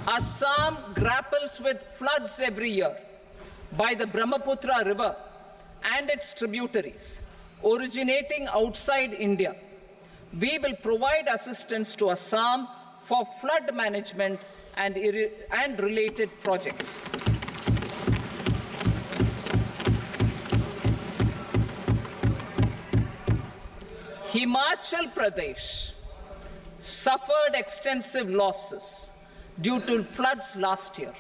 Assam grapples with floods every year by the Brahmaputra River and its tributaries originating outside India. We will provide assistance to Assam for flood management and related projects. Himachal Pradesh suffered extensive losses due to floods last year.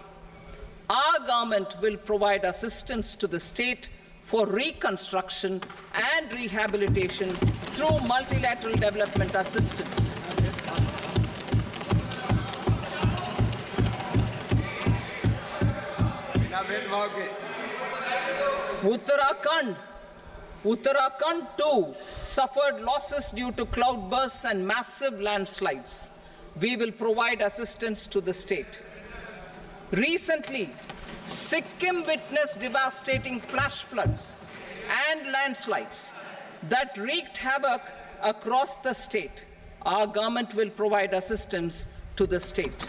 Our government will provide assistance to the state for reconstruction and rehabilitation through multilateral development assistance. Uttarakhand too suffered losses due to cloudbursts and massive landslides. We will provide assistance to the state. Recently, Sikkim witnessed devastating flash floods and landslides that wreaked havoc across the state. Our government will provide assistance to the state.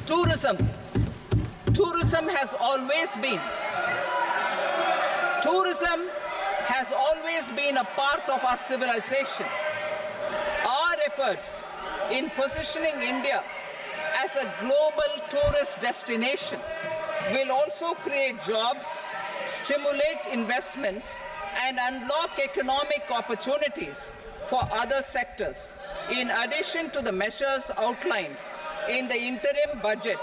Tourism has always been a part of our civilization. Our efforts in positioning India as a global tourist destination will also create jobs, stimulate investments, and unlock economic opportunities for other sectors. In addition to the measures outlined in the interim budget,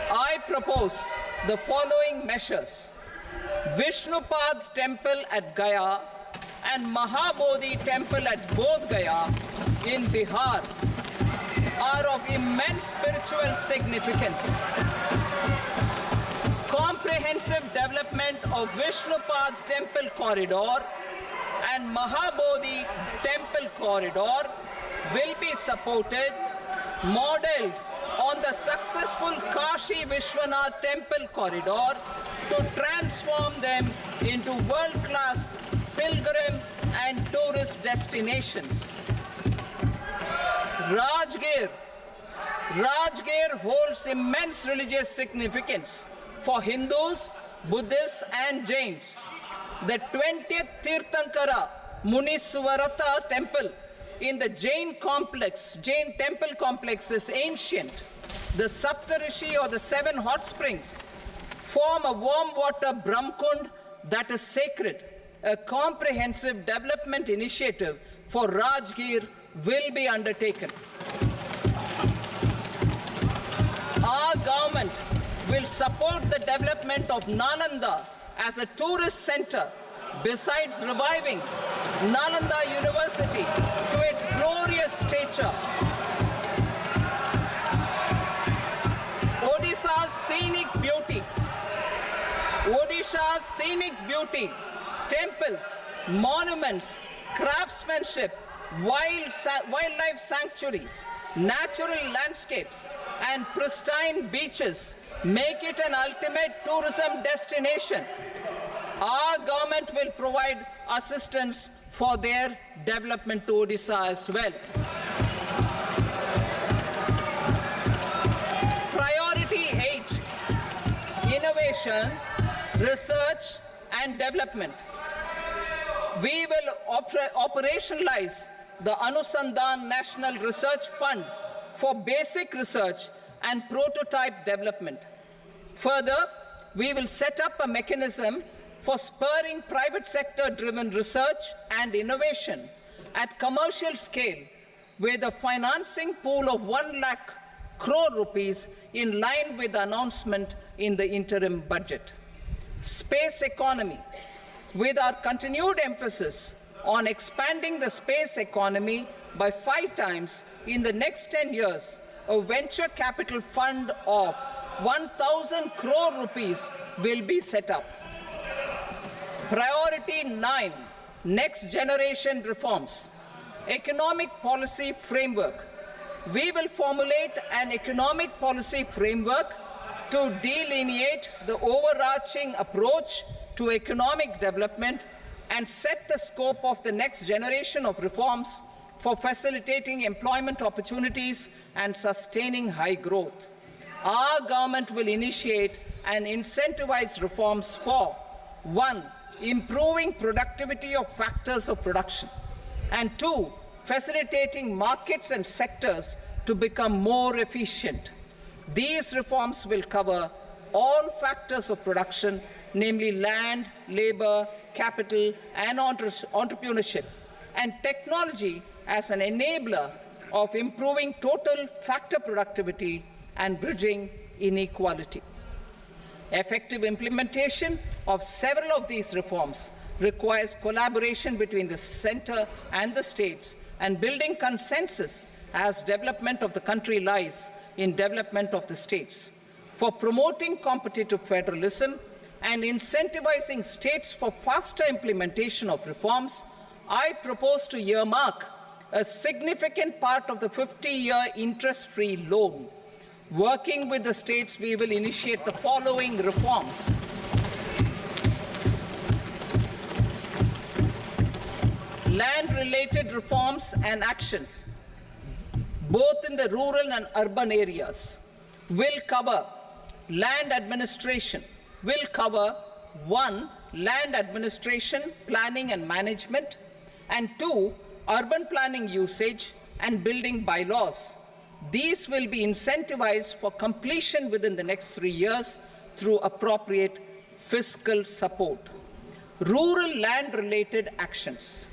I propose the following measures. Vishnupad Temple at Gaya and Mahabodhi Temple at Bodh Gaya in Bihar are of immense spiritual significance. Comprehensive development of Vishnupad Temple Corridor and Mahabodhi Temple Corridor will be supported, modeled on the successful Kashi Vishwanath Temple Corridor to transform them into world-class pilgrim and tourist destinations. Rajgir holds immense religious significance for Hindus, Buddhists, and Jains. The 20th Tirthankara Muniswarata temple in the Jain temple complex is ancient. The Saptarishi, or the 7 hot springs, form a warm water Brahmkund that is sacred. A comprehensive development initiative for Rajgir will be undertaken. Our government will support the development of Nalanda as a tourist center, besides reviving Nalanda University to its glorious stature. Odisha's scenic beauty, temples, monuments, craftsmanship, wildlife sanctuaries, natural landscapes, and pristine beaches make it an ultimate tourism destination. Our government will provide assistance for their development to Odisha as well. Priority 8, innovation, research and development. We will operationalize the Anusandhan National Research Fund for basic research and prototype development. Further, we will set up a mechanism for spurring private sector-driven research and innovation at commercial scale with a financing pool of 1 lakh crore rupees in line with the announcement in the interim budget. Space economy. With our continued emphasis on expanding the space economy by 5 times in the next 10 years, a venture capital fund of 1,000 crore rupees will be set up. Priority 9, next generation reforms. Economic policy framework. We will formulate an economic policy framework to delineate the overarching approach to economic development and set the scope of the next generation of reforms for facilitating employment opportunities and sustaining high growth. Our government will initiate and incentivize reforms for 1. Improving productivity of factors of production, and 2. Facilitating markets and sectors to become more efficient. These reforms will cover all factors of production, namely land, labor, capital, and entrepreneurship, and technology as an enabler of improving total factor productivity and bridging inequality. Effective implementation of several of these reforms requires collaboration between the center and the states, and building consensus as development of the country lies in development of the states. For promoting competitive federalism and incentivizing states for faster implementation of reforms, I propose to earmark a significant part of the 50-year interest-free loan. Working with the states, we will initiate the following reforms. Land-related reforms and actions, both in the rural and urban areas, will cover land administration, will cover 1. Land administration, planning and management, and 2. Urban planning usage and building bylaws. These will be incentivized for completion within the next 3 years through appropriate fiscal support. Rural land-related actions.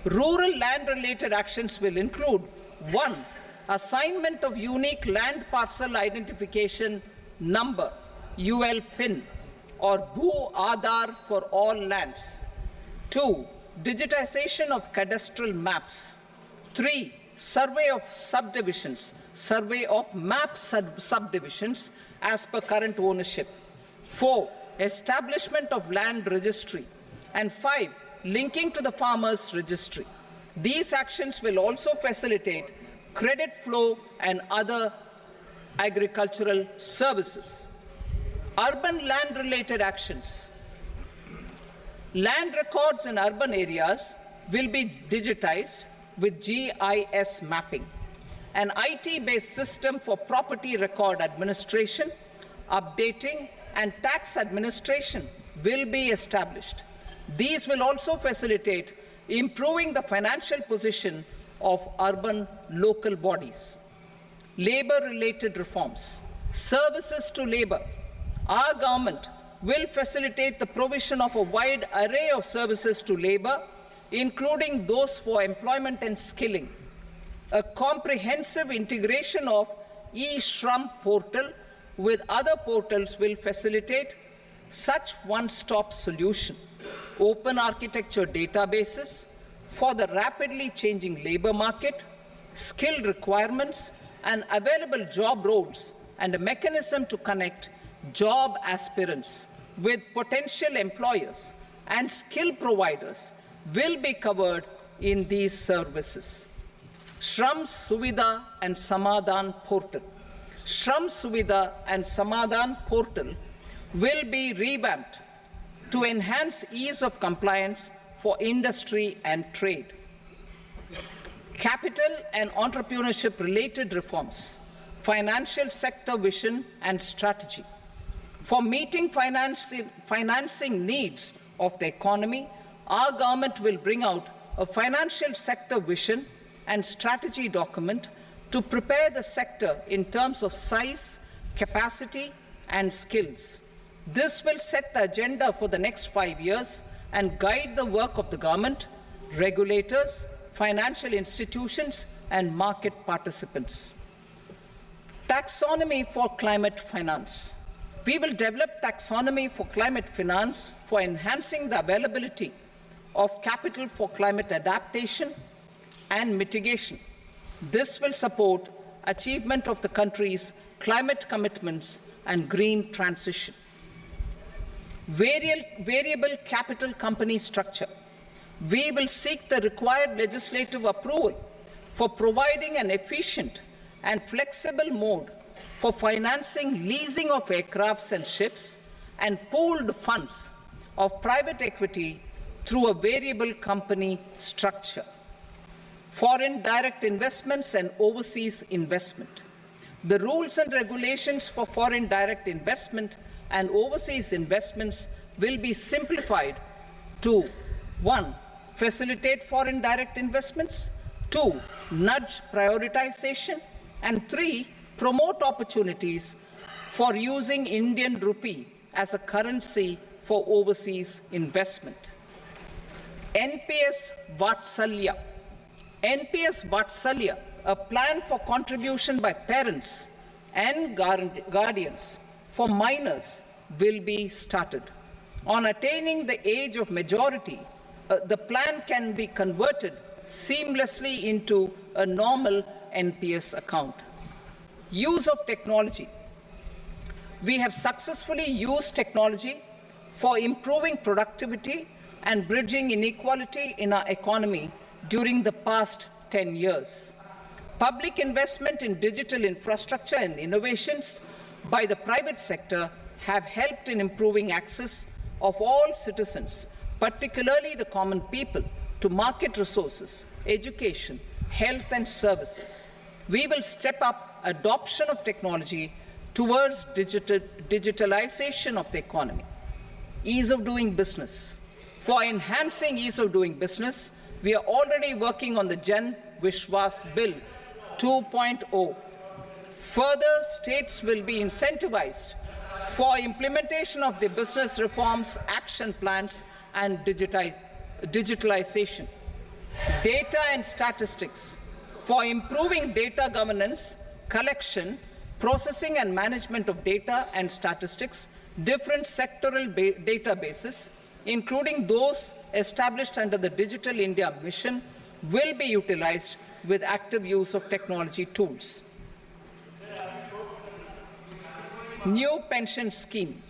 Rural land-related actions will include 1. Assignment of unique land parcel identification number, UL PIN, or Bhu Aadhaar for all lands. 2. Digitization of cadastral maps. 3. Survey of subdivisions, survey of map subdivisions as per current ownership. 4. Establishment of land registry. And 5. Linking to the farmers registry. These actions will also facilitate credit flow and other agricultural services. Urban land-related actions. Land records in urban areas will be digitized with GIS mapping. An IT-based system for property record administration, updating, and tax administration will be established. These will also facilitate improving the financial position of urban local bodies. Labor-related reforms. Services to labor. Our government will facilitate the provision of a wide array of services to labor, including those for employment and skilling. A comprehensive integration of e-Shram portal with other portals will facilitate such one-stop solution. Open architecture databases for the rapidly changing labor market, skill requirements, and available job roles, and a mechanism to connect job aspirants with potential employers and skill providers will be covered in these services. Shram Suvidha and Samadhan portal. Shram Suvidha and Samadhan portal will be revamped to enhance ease of compliance for industry and trade. Capital and entrepreneurship related reforms, financial sector vision and strategy. For meeting financing needs of the economy, our government will bring out a financial sector vision and strategy document to prepare the sector in terms of size, capacity, and skills. This will set the agenda for the next 5 years and guide the work of the government, regulators, financial institutions, and market participants. Taxonomy for climate finance. We will develop taxonomy for climate finance for enhancing the availability of capital for climate adaptation and mitigation. This will support achievement of the country's climate commitments and green transition. Variable capital company structure. We will seek the required legislative approval for providing an efficient and flexible mode for financing leasing of aircrafts and ships and pooled funds of private equity through a variable company structure. foreign direct investments and overseas investment. The rules and regulations for foreign direct investment and overseas investments will be simplified to 1. Facilitate foreign direct investments, 2. Nudge prioritization, and 3. Promote opportunities for using Indian rupee as a currency for overseas investment. NPS Vatsalya. NPS Vatsalya, a plan for contribution by parents and guardians for minors, will be started. On attaining the age of majority, the plan can be converted seamlessly into a normal NPS account. Use of technology. We have successfully used technology for improving productivity and bridging inequality in our economy during the past 10 years. Public investment in digital infrastructure and innovations by the private sector have helped in improving access of all citizens, particularly the common people, to market resources, education, health and services. We will step up adoption of technology towards digitalization of the economy. Ease of doing business. For enhancing ease of doing business, we are already working on the Jan Vishwas Bill 2.0. Further, states will be incentivized for implementation of the business reforms, action plans, and digitalization. Data and statistics. For improving data governance, collection, processing and management of data and statistics, different sectoral databases, including those established under the Digital India Mission, will be utilized with active use of technology tools. New pension scheme.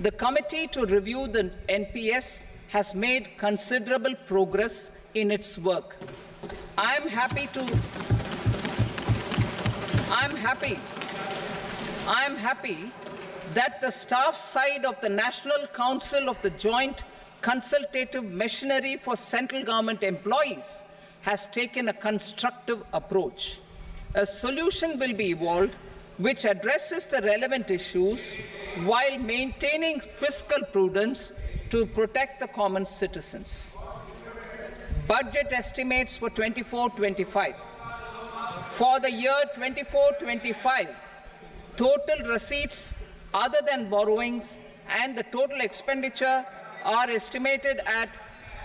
The committee to review the NPS has made considerable progress in its work. I'm happy that the staff side of the National Council of the Joint Consultative Machinery for Central Government Employees has taken a constructive approach. A solution will be evolved which addresses the relevant issues while maintaining fiscal prudence to protect the common citizens. Budget estimates for 24-25. For the year 24-25, total receipts other than borrowings and the total expenditure are estimated at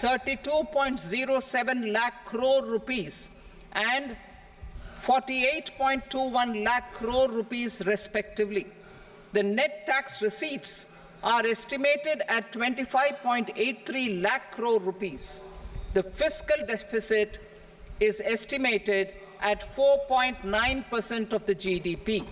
32.07 lakh crore rupees and 48.21 lakh crore rupees respectively. The net tax receipts are estimated at 25.83 lakh crore rupees. The fiscal deficit is estimated at 4.9% of the GDP.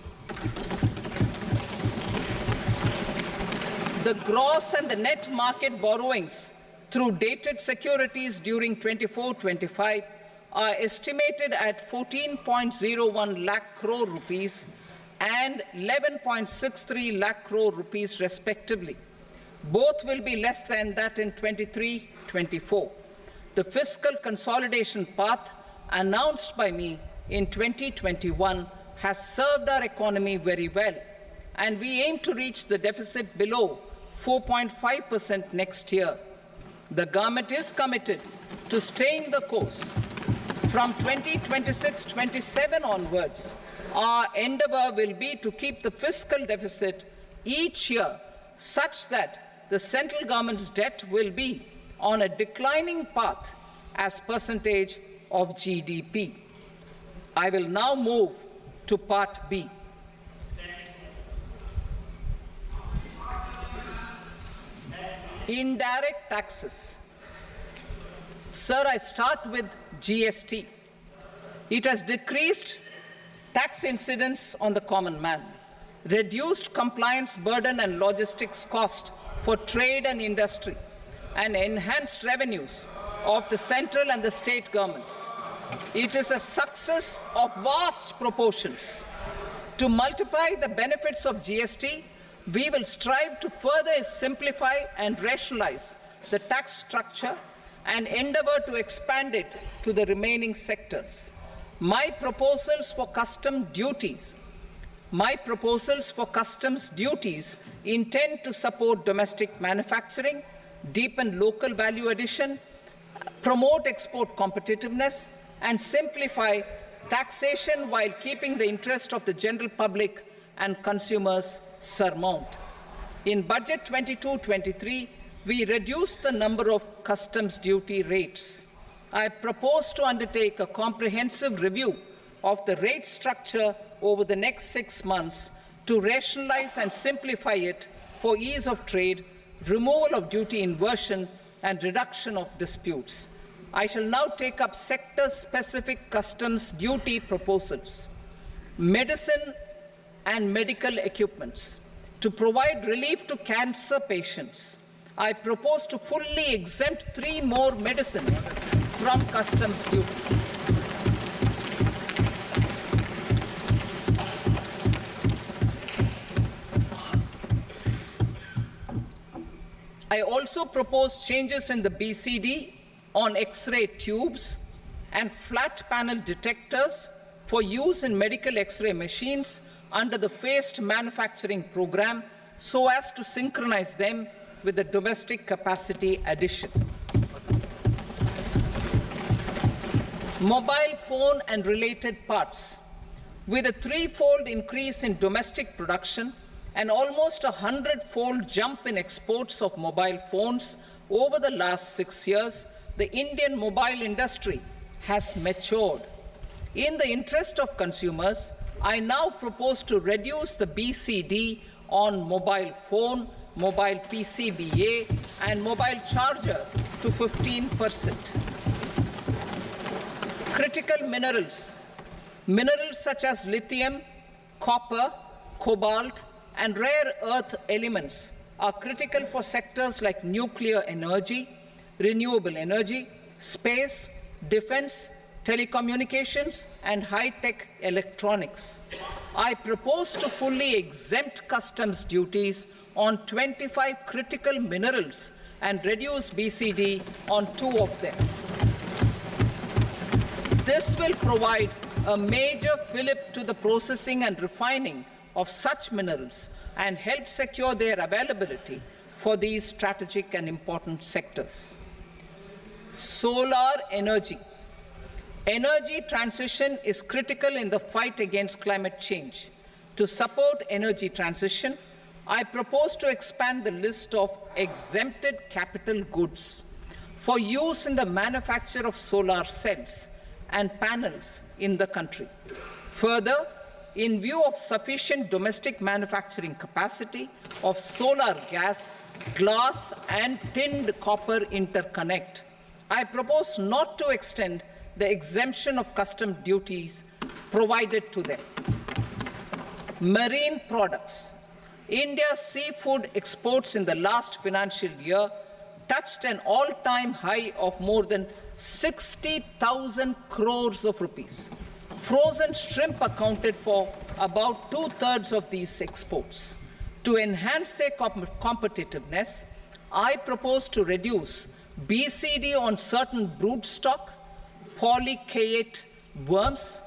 The gross and the net market borrowings through dated securities during 24-25 are estimated at 14.01 lakh crore rupees and 11.63 lakh crore rupees respectively. Both will be less than that in 23-24. The fiscal consolidation path announced by me in 2021 has served our economy very well, and we aim to reach the deficit below 4.5% next year. The government is committed to staying the course. From 2026-27 onwards, our endeavor will be to keep the fiscal deficit each year such that the central government's debt will be on a declining path as percentage of GDP. I will now move to Part B. Indirect taxes. Sir, I start with GST. It has decreased tax incidence on the common man, reduced compliance burden and logistics cost for trade and industry, and enhanced revenues of the central and the state governments. It is a success of vast proportions. To multiply the benefits of GST, we will strive to further simplify and rationalize the tax structure and endeavour to expand it to the remaining sectors. My proposals for customs duties intend to support domestic manufacturing, deepen local value addition, promote export competitiveness, and simplify taxation while keeping the interest of the general public and consumers surmount. In Budget 22-23, we reduced the number of customs duty rates. I propose to undertake a comprehensive review of the rate structure over the next 6 months to rationalize and simplify it for ease of trade, removal of duty inversion, and reduction of disputes. I shall now take up sector-specific customs duty proposals. Medicine and medical equipments. To provide relief to cancer patients, I propose to fully exempt 3 more medicines from customs duties. I also propose changes in the BCD on X-ray tubes and flat panel detectors for use in medical X-ray machines under the phased manufacturing program so as to synchronize them with the domestic capacity addition. Mobile phone and related parts. With a 3-fold increase in domestic production and almost a 100-fold jump in exports of mobile phones over the last 6 years, the Indian mobile industry has matured. In the interest of consumers, I now propose to reduce the BCD on mobile phone, mobile PCBA, and mobile charger to 15%. Critical minerals. Minerals such as lithium, copper, cobalt, and rare earth elements are critical for sectors like nuclear energy, renewable energy, space, defense, telecommunications, and high-tech electronics. I propose to fully exempt customs duties on 25 critical minerals and reduce BCD on 2 of them. This will provide a major fillip to the processing and refining of such minerals and help secure their availability for these strategic and important sectors. Solar energy. Energy transition is critical in the fight against climate change. To support energy transition, I propose to expand the list of exempted capital goods for use in the manufacture of solar cells and panels in the country. Further, in view of sufficient domestic manufacturing capacity of solar gas, glass, and tinned copper interconnect, I propose not to extend the exemption of customs duties provided to them. Marine products. India's seafood exports in the last financial year touched an all-time high of more than 60,000 crores of rupees. Frozen shrimp accounted for about 2/3 of these exports. To enhance their competitiveness, I propose to reduce BCD on certain broodstock, polychaete worms,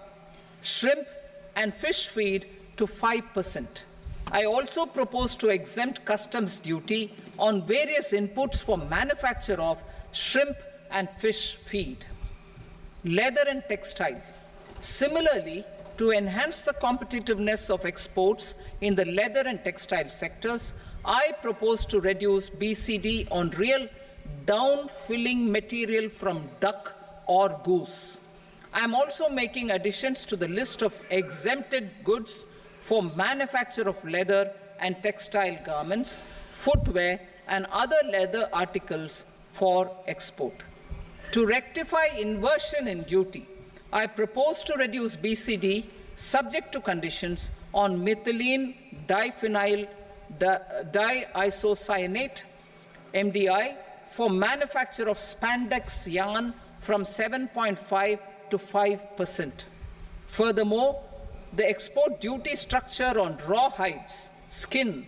shrimp, and fish feed to 5%. I also propose to exempt customs duty on various inputs for manufacture of shrimp and fish feed. Leather and textile. Similarly, to enhance the competitiveness of exports in the leather and textile sectors, I propose to reduce BCD on real down-filling material from duck or goose. I am also making additions to the list of exempted goods for manufacture of leather and textile garments, footwear, and other leather articles for export. To rectify inversion in duty, I propose to reduce BCD subject to conditions on methylene diphenyl diisocyanate MDI for manufacture of spandex yarn from 7.5 to 5%. Furthermore, the export duty structure on raw hides, skin,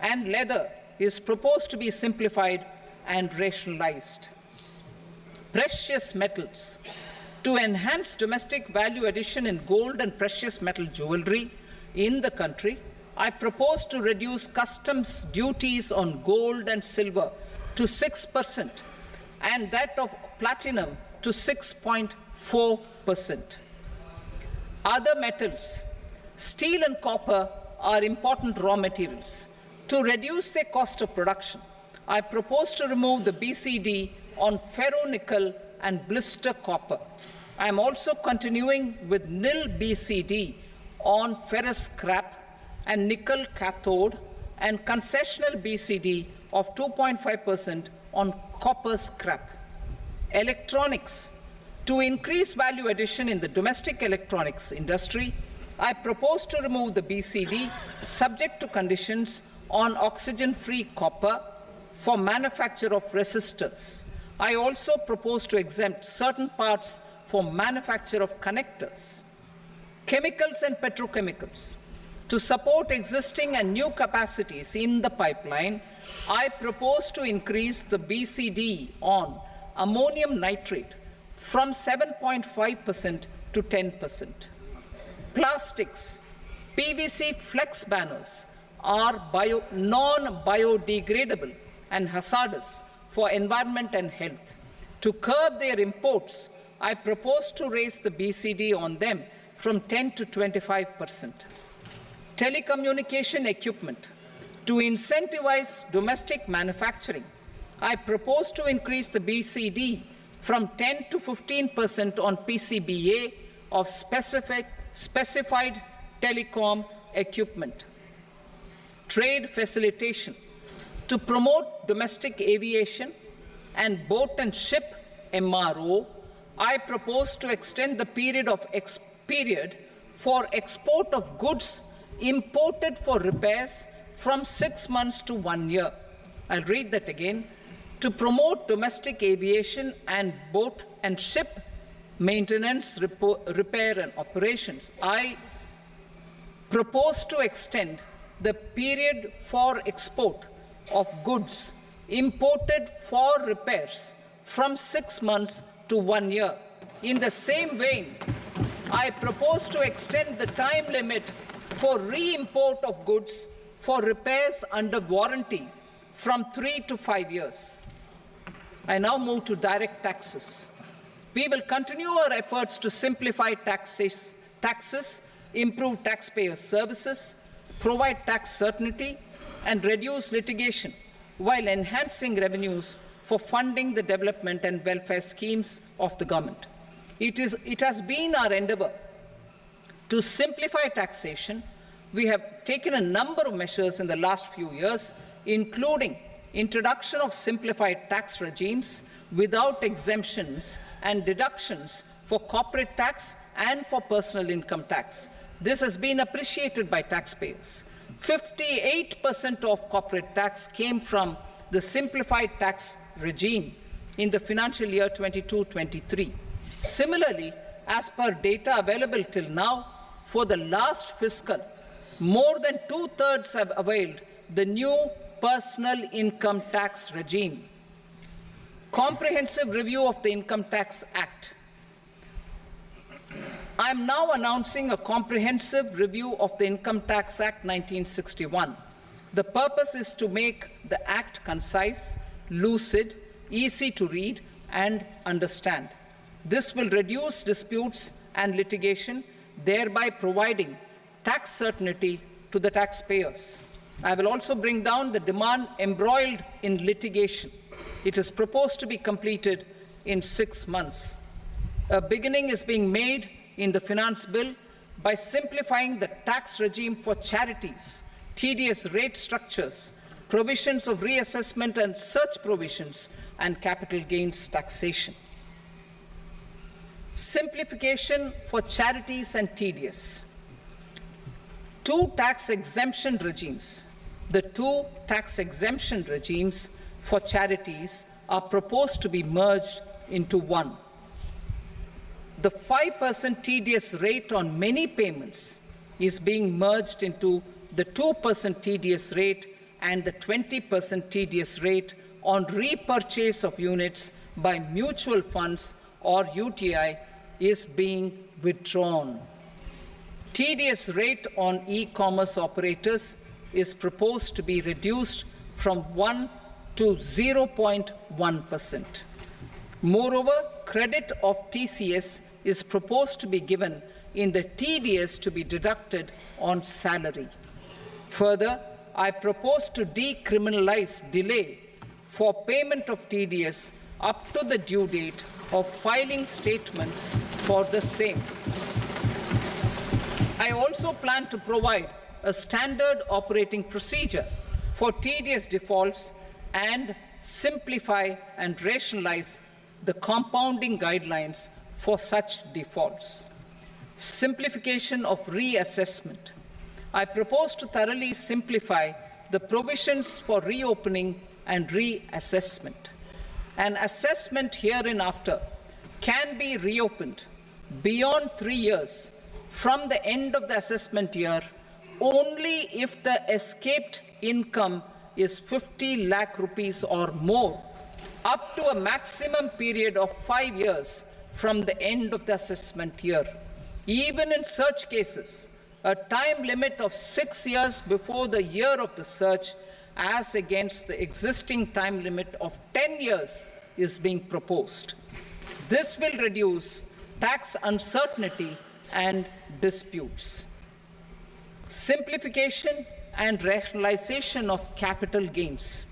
and leather is proposed to be simplified and rationalized. precious metals. To enhance domestic value addition in gold and precious metal jewelry in the country, I propose to reduce customs duties on gold and silver to 6% and that of platinum to 6.4%. Other metals, steel and copper, are important raw materials. To reduce their cost of production, I propose to remove the BCD on ferronickel and blister copper. I am also continuing with nil BCD on ferrous scrap and nickel cathode and concessional BCD of 2.5% on copper scrap. Electronics. To increase value addition in the domestic electronics industry, I propose to remove the BCD subject to conditions on oxygen-free copper for manufacture of resistors. I also propose to exempt certain parts for manufacture of connectors. Chemicals and petrochemicals. To support existing and new capacities in the pipeline, I propose to increase the BCD on ammonium nitrate from 7.5% to 10%. Plastics. PVC flex banners are non-biodegradable and hazardous for environment and health. To curb their imports, I propose to raise the BCD on them from 10 to 25%. Telecommunication equipment. To incentivize domestic manufacturing, I propose to increase the BCD from 10 to 15% on PCBA of specified telecom equipment. Trade facilitation. To promote domestic aviation and boat and ship MRO, I propose to extend the period for export of goods imported for repairs from 6 months to 1 year. I'll read that again. To promote domestic aviation and boat and ship maintenance, repair and operations, I propose to extend the period for export of goods imported for repairs from 6 months to 1 year. In the same vein, I propose to extend the time limit for re-import of goods for repairs under warranty from 3 to 5 years. I now move to direct taxes. We will continue our efforts to simplify taxes, improve taxpayer services, provide tax certainty, and reduce litigation while enhancing revenues for funding the development and welfare schemes of the government. It has been our endeavor to simplify taxation. We have taken a number of measures in the last few years, including introduction of simplified tax regimes without exemptions and deductions for corporate tax and for personal income tax. This has been appreciated by taxpayers. 58% of corporate tax came from the simplified tax regime in the financial year 22-23. Similarly, as per data available till now, for the last fiscal, more than 2/3 have availed the new personal income tax regime. Comprehensive review of the Income Tax Act. I am now announcing a comprehensive review of the Income Tax Act 1961. The purpose is to make the Act concise, lucid, easy to read and understand. This will reduce disputes and litigation, thereby providing tax certainty to the taxpayers. I will also bring down the demand embroiled in litigation. It is proposed to be completed in 6 months. A beginning is being made in the Finance Bill by simplifying the tax regime for charities, tedious rate structures, provisions of reassessment and such provisions, and capital gains taxation. Simplification for charities and tedious. The two tax exemption regimes for charities are proposed to be merged into one. The 5% tedious rate on many payments is being merged into the 2% tedious rate and the 20% tedious rate on repurchase of units by mutual funds or UTI is being withdrawn. TDS rate on e-commerce operators is proposed to be reduced from 1 to 0.1%. Moreover, credit of TCS is proposed to be given in the TDS to be deducted on salary. Further, I propose to decriminalize delay for payment of TDS up to the due date of filing statement for the same. I also plan to provide a standard operating procedure for TDS defaults and simplify and rationalize the compounding guidelines for such defaults. Simplification of reassessment. I propose to thoroughly simplify the provisions for reopening and reassessment. An assessment hereinafter can be reopened beyond 3 years from the end of the assessment year only if the escaped income is 50 lakh rupees or more, up to a maximum period of 5 years from the end of the assessment year. Even in such cases, a time limit of 6 years before the year of the search, as against the existing time limit of 10 years, is being proposed. This will reduce tax uncertainty and disputes. Simplification and rationalization of capital gains.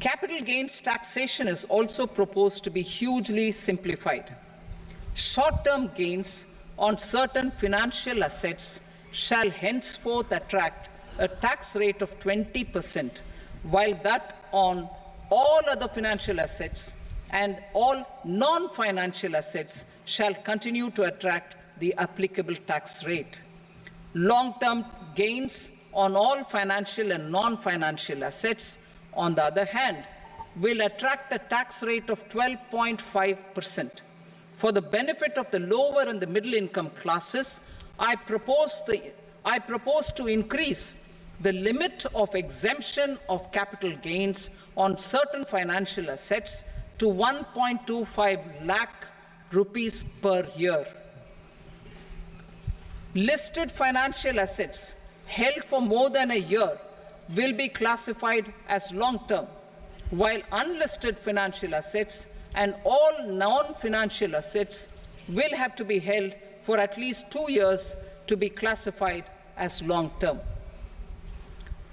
Capital gains taxation is also proposed to be hugely simplified. Short-term gains on certain financial assets shall henceforth attract a tax rate of 20%, while that on all other financial assets and all non-financial assets shall continue to attract the applicable tax rate. Long-term gains on all financial and non-financial assets, on the other hand, will attract a tax rate of 12.5%. For the benefit of the lower and the middle income classes, I propose to increase the limit of exemption of capital gains on certain financial assets to 1.25 lakh rupees per year. Listed financial assets held for more than a year will be classified as long-term, while unlisted financial assets and all non-financial assets will have to be held for at least 2 years to be classified as long-term.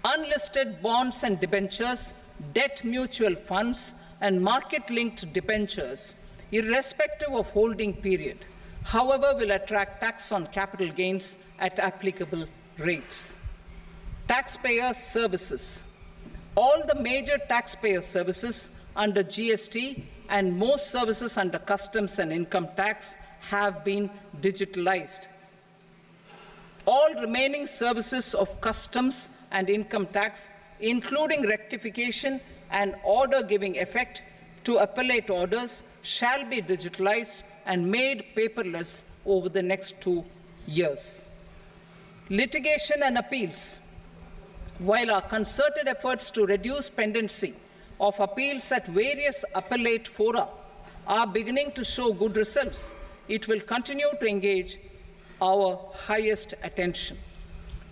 Unlisted bonds and debentures, debt mutual funds, and market-linked debentures, irrespective of holding period, however, will attract tax on capital gains at applicable rates. Taxpayer services. All the major taxpayer services under GST and most services under customs and income tax have been digitalized. All remaining services of customs and income tax, including rectification and order giving effect to appellate orders, shall be digitalized and made paperless over the next 2 years. Litigation and appeals. While our concerted efforts to reduce pendency of appeals at various appellate fora are beginning to show good results, it will continue to engage our highest attention.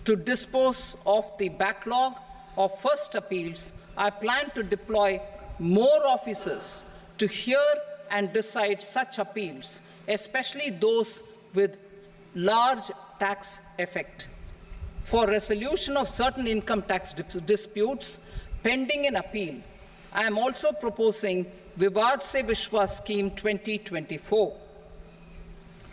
To dispose of the backlog of first appeals, I plan to deploy more officers to hear and decide such appeals, especially those with large tax effect. For resolution of certain income tax disputes pending in appeal, I am also proposing Vivad Se Vishwas Scheme 2024.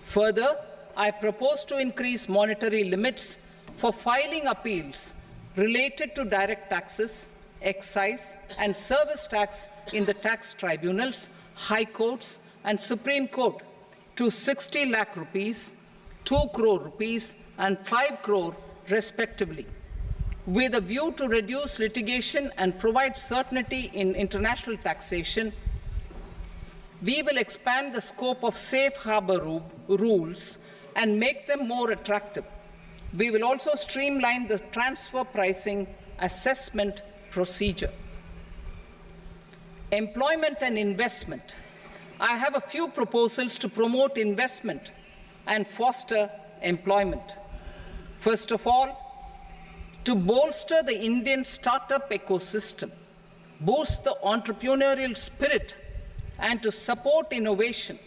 Further, I propose to increase monetary limits for filing appeals related to direct taxes, excise, and service tax in the tax tribunals, high courts, and Supreme Court to 60 lakh rupees, 2 crore rupees, and 5 crore respectively. With a view to reduce litigation and provide certainty in international taxation, we will expand the scope of safe harbor rules and make them more attractive. We will also streamline the transfer pricing assessment procedure. Employment and investment. I have a few proposals to promote investment and foster employment. First of all, to bolster the Indian startup ecosystem, boost the entrepreneurial spirit, and to support innovation,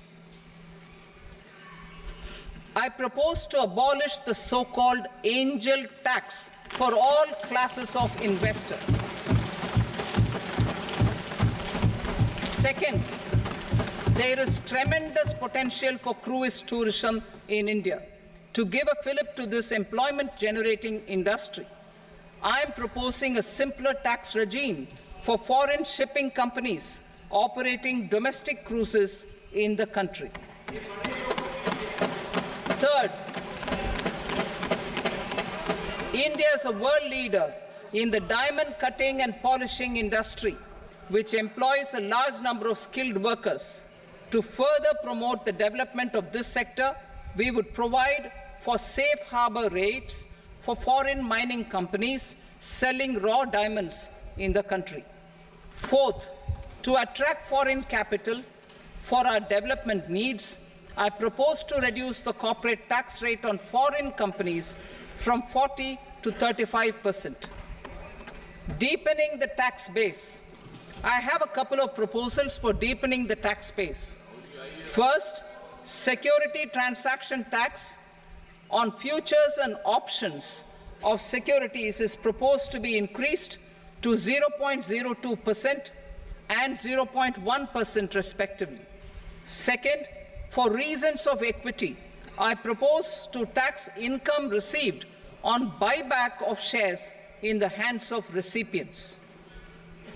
I propose to abolish the so-called angel tax for all classes of investors. Second, there is tremendous potential for cruise tourism in India. To give a fillip to this employment-generating industry, I am proposing a simpler tax regime for foreign shipping companies operating domestic cruises in the country. Third, India is a world leader in the diamond cutting and polishing industry, which employs a large number of skilled workers. To further promote the development of this sector, we would provide for safe harbor rates for foreign mining companies selling raw diamonds in the country. Fourth, to attract foreign capital for our development needs, I propose to reduce the corporate tax rate on foreign companies from 40 to 35%. Deepening the tax base. I have a couple of proposals for deepening the tax base. First, security transaction tax on futures and options of securities is proposed to be increased to 0.02% and 0.1% respectively. Second, for reasons of equity, I propose to tax income received on buyback of shares in the hands of recipients.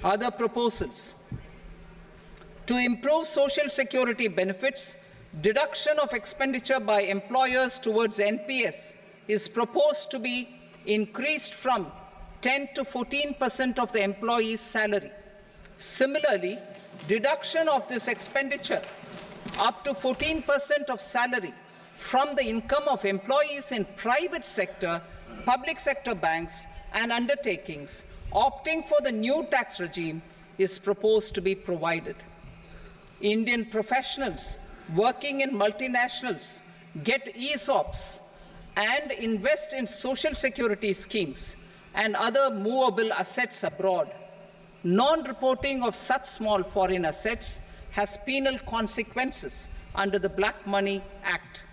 Other proposals. To improve social security benefits, deduction of expenditure by employers towards NPS is proposed to be increased from 10 to 14% of the employee's salary. Similarly, deduction of this expenditure up to 14% of salary from the income of employees in private sector, public sector banks and undertakings opting for the new tax regime is proposed to be provided. Indian professionals working in multinationals get ESOPs and invest in social security schemes and other movable assets abroad. Non-reporting of such small foreign assets has penal consequences under the Black Money Act.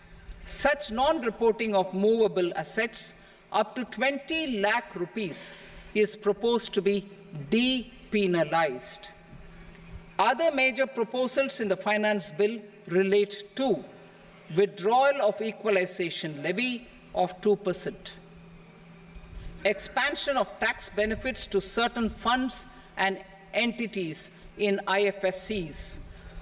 Such non-reporting of movable assets up to 20 lakh rupees is proposed to be depenalized. Other major proposals in the finance bill relate to withdrawal of equalization levy of 2%, expansion of tax benefits to certain funds and entities in IFSCs,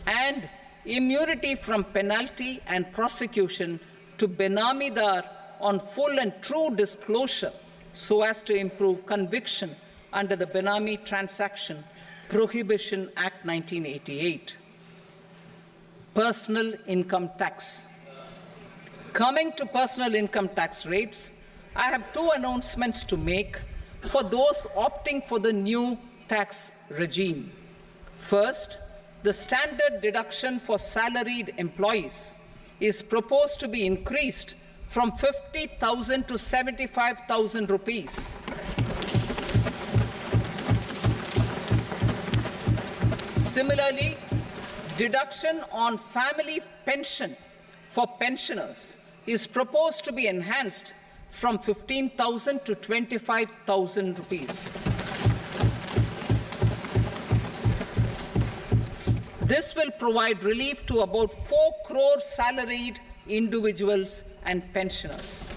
and immunity from penalty and prosecution to Benamidar on full and true disclosure so as to improve conviction under the Benami Transaction Prohibition Act 1988. Personal income tax. Coming to personal income tax rates, I have two announcements to make for those opting for the new tax regime. First, the standard deduction for salaried employees is proposed to be increased from 50,000 to 75,000 rupees. Similarly, deduction on family pension for pensioners is proposed to be enhanced from 15,000 to 25,000 rupees. This will provide relief to about 4 crore salaried individuals and pensioners.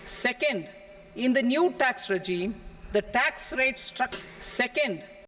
Second, in the new tax regime, the tax rate structure. Second,